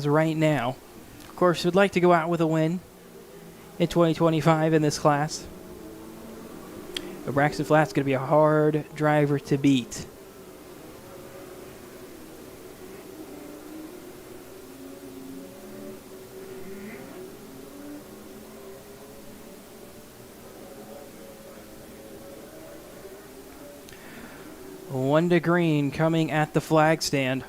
right now. Of course, would like to go out with a win in 2025 in this class. But Braxton Flatt's going to be a hard driver to beat. One to green coming at the flag stand.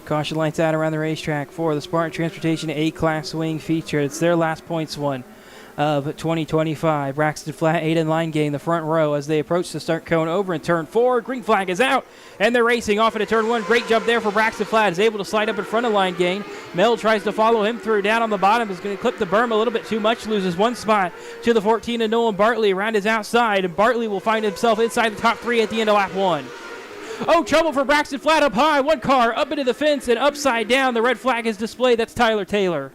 Caution lights out around the racetrack for the Spartan Transportation A-Class Swing Feature. It's their last points one of 2025. Braxton Flatt, 8 in line gain the front row as they approach the start cone over in turn 4. Green flag is out, and they're racing off into turn 1. Great jump there for Braxton Flatt. Is able to slide up in front of line gain. Mel tries to follow him through. Down on the bottom is going to clip the berm a little bit too much. Loses one spot to the 14 of Nolan Bartley around his outside, and Bartley will find himself inside the top 3 at the end of lap 1. Oh, trouble for Braxton Flatt up high. One car up into the fence and upside down. The red flag is displayed. That's Tyler Taylor.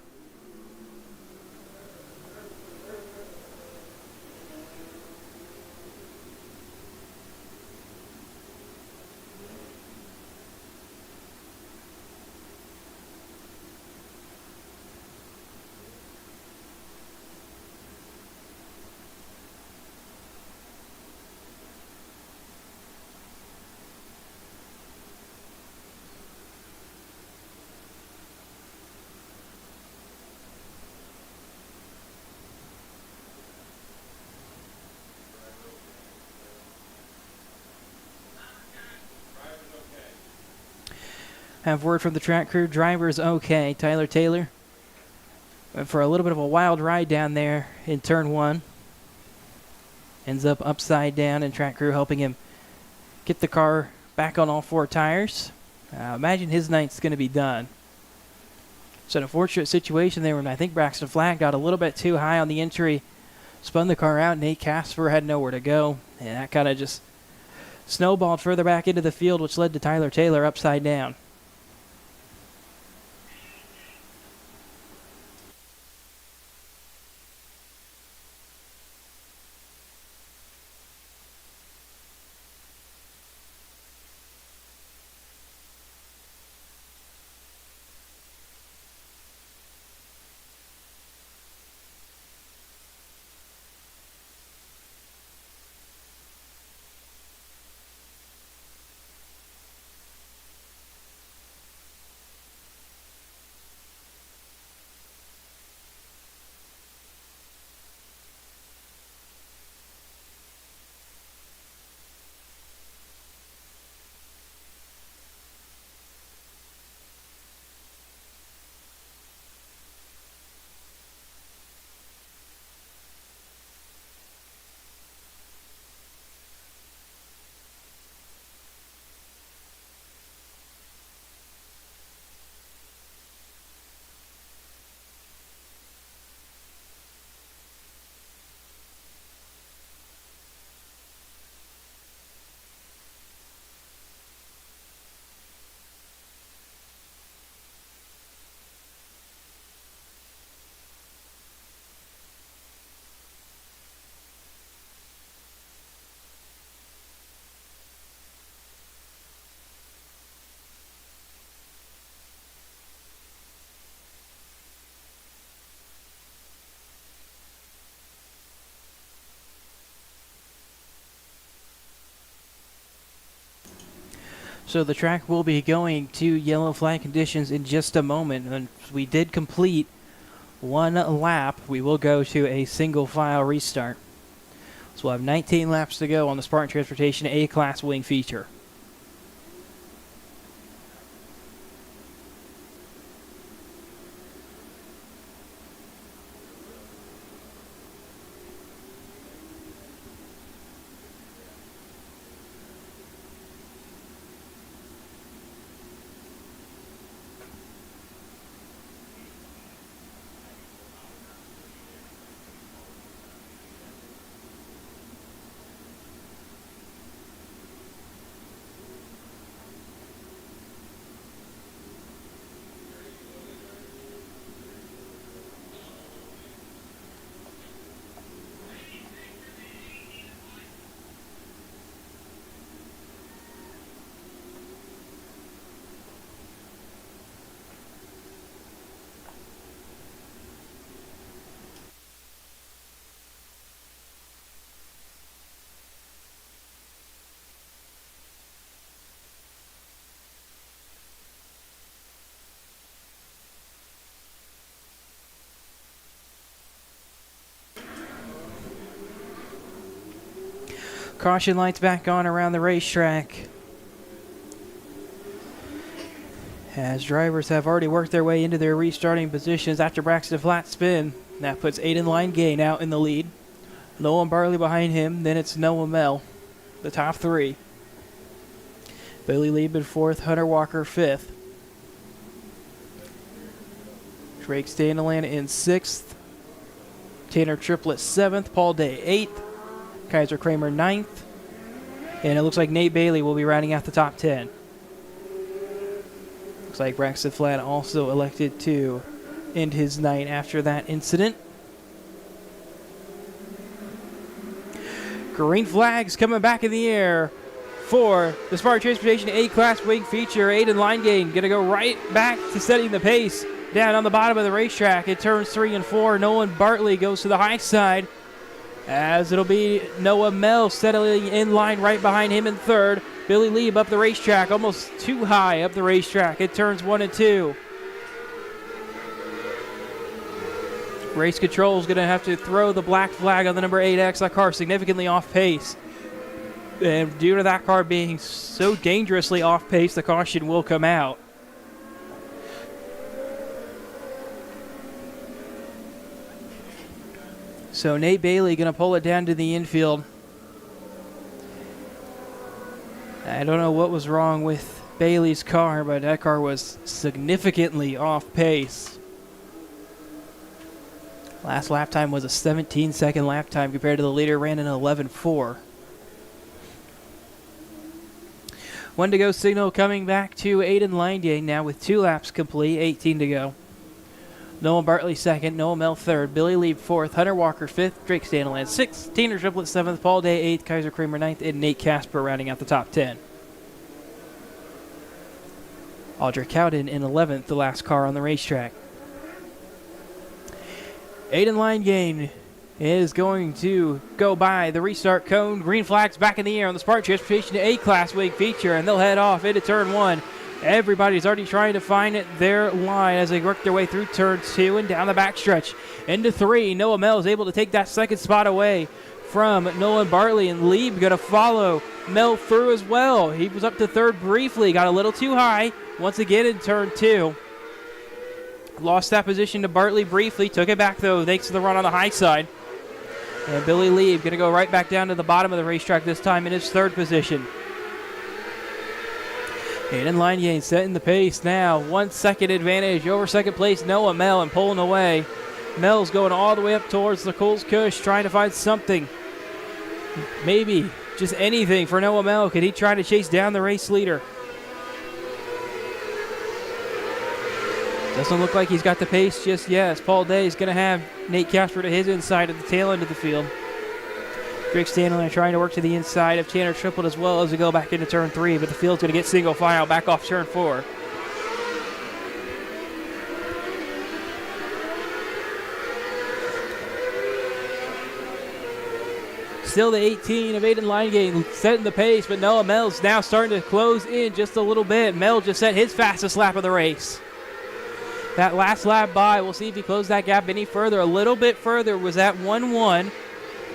Have word from the track crew. Driver is okay. Tyler Taylor went for a little bit of a wild ride down there in turn 1. Ends up upside down, and track crew helping him get the car back on all 4 tires. Imagine his night's going to be done. It's an unfortunate situation there when I think Braxton Flatt got a little bit too high on the entry, spun the car out. Nate Casper had nowhere to go, and that kind of just snowballed further back into the field, which led to Tyler Taylor upside down. So the track will be going to yellow flag conditions in just a moment. And we did complete 1 lap. We will go to a single file restart. So we'll have 19 laps to go on the Spartan Transportation A-Class Wing Feature. Caution lights back on around the racetrack, as drivers have already worked their way into their restarting positions after Braxton Flat spin. That puts Aiden Leingay out in the lead. Nolan Bartley behind him, then it's Noah Mell, the top three. Billy Lieb in fourth, Hunter Walker fifth. Drake Standaland in sixth. Tanner Triplett seventh, Paul Day eighth, Kaiser Kramer ninth, and it looks like Nate Bailey will be rounding out the top 10. Looks like Braxton Flat also elected to end his night after that incident. Green flags coming back in the air for the Spartan Transportation A-Class Wing feature. Aiden Leingay going to go right back to setting the pace down on the bottom of the racetrack. It turns 3 and 4. Nolan Bartley goes to the high side, as it'll be Noah Mell settling in line right behind him in third. Billy Lieb up the racetrack, almost too high up the racetrack. It turns 1 and 2. Race Control is going to have to throw the black flag on the number 8X. That car significantly off pace. And due to that car being so dangerously off pace, the caution will come out. So Nate Bailey going to pull it down to the infield. I don't know what was wrong with Bailey's car, but that car was significantly off pace. Last lap time was a 17-second lap time compared to the leader, ran an 11.4. 1 to go signal coming back to Aiden Leingay now with 2 laps complete, 18 to go. Noah Bartley second, Noah Mell third, Billy Lieb fourth, Hunter Walker fifth, Drake Standaland sixth, Tanner Triplett seventh, Paul Day eighth, Kaiser Kramer ninth, and Nate Casper rounding out the top 10. Audrey Cowden in 11th, the last car on the racetrack. Aiden Leingay is going to go by the restart cone. Green flags back in the air on the Spartan Transportation A-Class Wing feature, and they'll head off into turn 1. Everybody's already trying to find their line as they work their way through turn 2 and down the backstretch. Into 3, Noah Mell is able to take that second spot away from Nolan Bartley, and Lieb going to follow Mell through as well. He was up to third briefly, got a little too high once again in turn 2. Lost that position to Bartley briefly, took it back though thanks to the run on the high side. And Billy Lieb going to go right back down to the bottom of the racetrack this time in his third position. Aiden Leingay setting the pace now. 1 second advantage over second place Noah Mell, and pulling away. Mell's going all the way up towards the Coles Cush, trying to find something. Maybe just anything for Noah Mell. Could he try to chase down the race leader? Doesn't look like he's got the pace just yet, as Paul Day is going to have Nate Casper to his inside at the tail end of the field. Drake Standaland trying to work to the inside of Tanner Triplett as well as we go back into turn 3, but the field's going to get single file back off turn 4. Still the 18 of Aiden Leingay setting the pace, but Noah Mell's now starting to close in just a little bit. Mell just set his fastest lap of the race. That last lap by, we'll see if he closed that gap any further. A little bit further was at 1-1,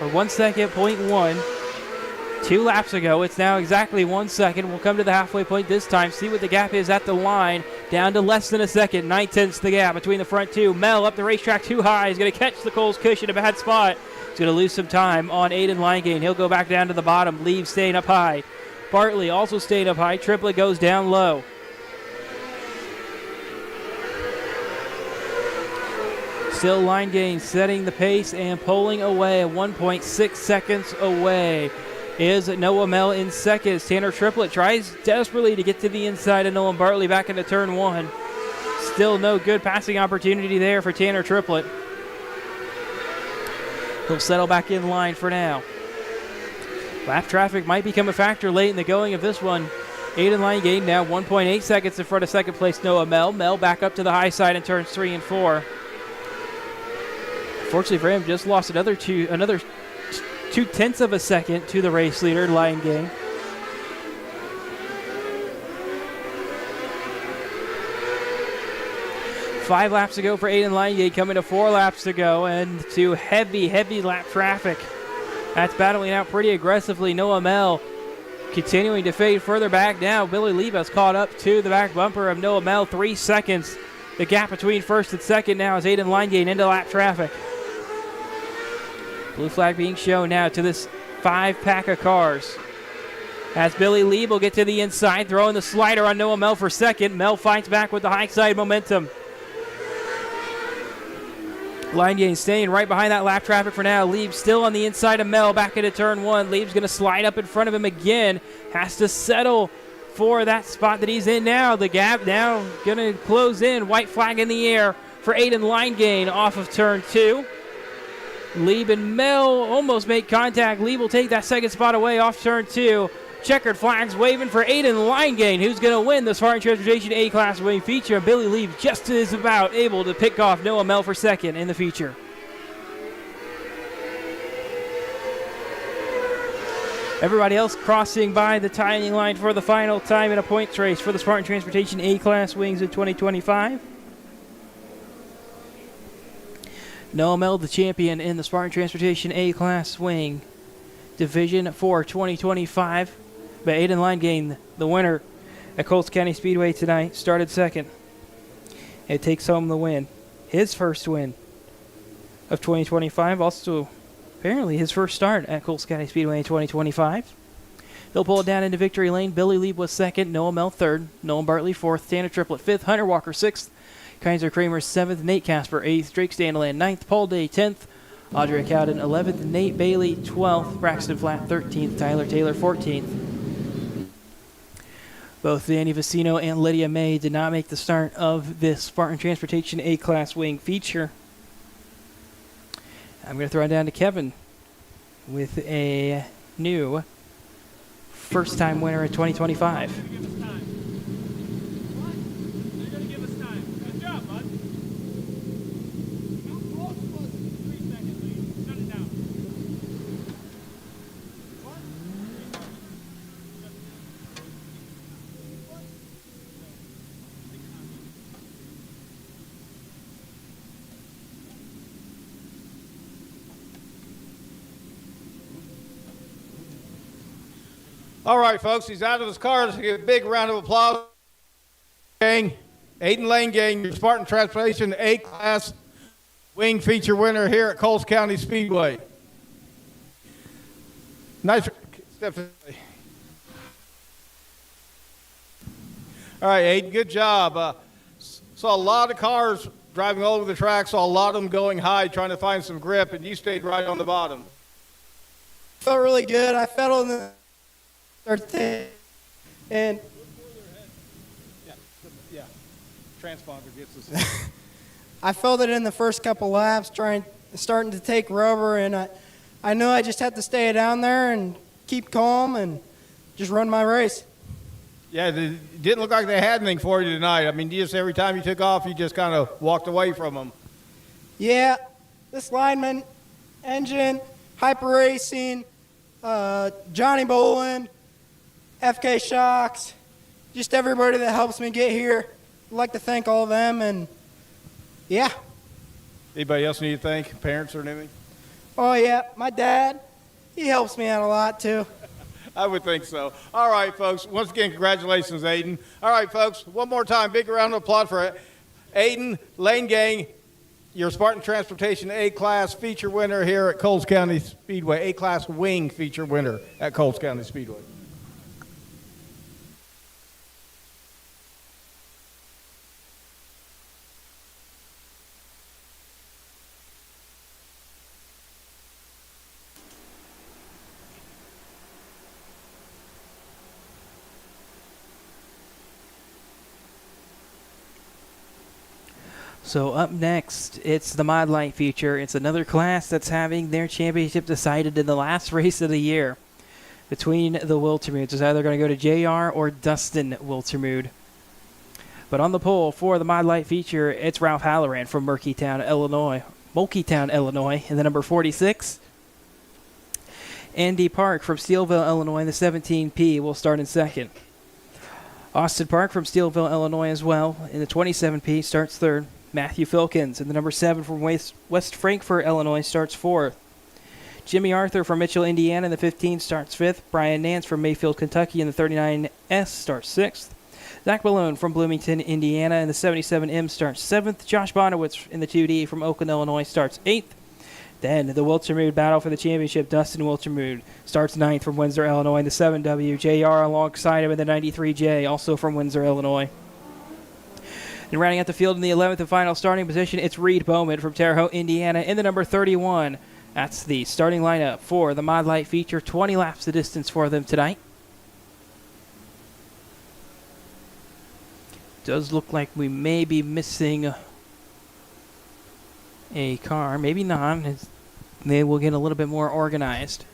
or 1 second, 0.1. 2 laps ago, it's now exactly 1 second. We'll come to the halfway point this time, see what the gap is at the line. Down to less than a second, 9/10 the gap between the front two. Mell up the racetrack too high. He's going to catch the Coles Cush in a bad spot. He's going to lose some time on Aiden Leingay, and he'll go back down to the bottom. Lieb staying up high. Bartley also staying up high. Triplett goes down low. Still Leingay setting the pace and pulling away. 1.6 seconds away is Noah Mell in second. Tanner Triplett tries desperately to get to the inside of Nolan Bartley back into turn 1. Still no good passing opportunity there for Tanner Triplett. He'll settle back in line for now. Lap traffic might become a factor late in the going of this one. Aiden Leingay now 1.8 seconds in front of second place Noah Mell. Mell back up to the high side in turns 3 and 4. Fortunately for him, just lost another 2/10 of a second to the race leader, Leingay. Five laps to go for Aiden Leingay, coming to 4 laps to go, and to heavy lap traffic That's battling out pretty aggressively. Noah Mell continuing to fade further back now. Billy Lieb has caught up to the back bumper of Noah Mell. 3 seconds. The gap between first and second now is Aiden Leingate into lap traffic. Blue flag being shown now to this 5-pack of cars. As Billy Lieb will get to the inside, throwing the slider on Noah Mell for second. Mell fights back with the high side momentum. Leingate staying right behind that lap traffic for now. Lieb still on the inside of Mell, back into turn 1. Lieb's going to slide up in front of him again. Has to settle for that spot that he's in now. The gap now going to close in. White flag in the air for Aiden Leingate off of turn 2. Lieb and Mell almost make contact. Lieb will take that second spot away off turn 2. Checkered flags waving for Aiden Leingate, who's going to win the Spartan Transportation A-Class Wing feature. And Billy Lieb just is about able to pick off Noah Mell for second in the feature. Everybody else crossing by the timing line for the final time in a points race for the Spartan Transportation A-Class Wings in 2025. Noah Mell, the champion in the Spartan Transportation A-Class Wing Division for 2025. But Aiden Leingate, the winner at Coles County Speedway tonight, started second. It takes home the win. His first win of 2025. Also, apparently, his first start at Coles County Speedway in 2025. They'll pull it down into victory lane. Billy Lieb was second. Noah Mell third. Nolan Bartley fourth. Tanner Triplett fifth. Hunter Walker sixth. Kaiser Kramer seventh. Nate Casper eighth. Drake Standaland ninth. Paul Day 10th. Audrey Cowden 11th. Nate Bailey 12th. Braxton Flatt 13th. Tyler Taylor 14th. Both Danny Vicino and Lydia May did not make the start of this Spartan Transportation A-Class Wing feature. I'm going to throw it down to Kevin with a new first-time winner in 2025. All right, folks, he's out of his car. Let's give a big round of applause. Gang, Aiden Leingate, your Spartan Transportation A-Class Wing feature winner here at Coles County Speedway. Nice. Step. All right, Aiden, good job. Saw a lot of cars driving all over the track, saw a lot of them going high, trying to find some grip, and you stayed right on the bottom. Felt really good. I felt on the and yeah, transponder gets us. I felt it in the first couple laps, starting to take rubber, and I knew I just had to stay down there and keep calm and just run my race. Yeah, it didn't look like they had anything for you tonight. I mean, just every time you took off, you just kind of walked away from them. Yeah, this lineman, engine, hyper racing, Johnny Boland, FK Shocks, just everybody that helps me get here. I'd like to thank all of them, and yeah. Anybody else need to thank, parents or anything? Oh yeah, my dad, he helps me out a lot too. I would think so. All right, folks. Once again, congratulations, Aiden. All right, folks. One more time, big round of applause for Aiden Leingate, your Spartan Transportation A-Class feature winner here at Coles County Speedway, A-Class Wing feature winner at Coles County Speedway. So up next, it's the Mod Light feature. It's another class that's having their championship decided in the last race of the year between the Wiltermoods. It's either going to go to JR or Dustin Wiltermood. But on the pole for the Mod Light feature, it's Ralph Halloran from Mulkeytown, Illinois, in the number 46. Andy Park from Steelville, Illinois, in the 17P will start in second. Austin Park from Steelville, Illinois as well, in the 27P, starts third. Matthew Filkins in the number 7 from West Frankfort, Illinois, starts fourth. Jimmy Arthur from Mitchell, Indiana in the 15 starts 5th. Brian Nance from Mayfield, Kentucky in the 39S starts 6th. Zach Malone from Bloomington, Indiana in the 77M starts 7th. Josh Bonowitz in the 2D from Oakland, Illinois starts 8th. Then the Wilchermood battle for the championship. Dustin Wilchermood starts 9th from Windsor, Illinois in the 7W. JR alongside him in the 93J, also from Windsor, Illinois. And rounding out the field in the 11th and final starting position, it's Reed Bowman from Terre Haute, Indiana in the number 31. That's the starting lineup for the Mod Light feature. 20 laps the distance for them tonight. Does look like we may be missing a car. Maybe not. They will get a little bit more organized.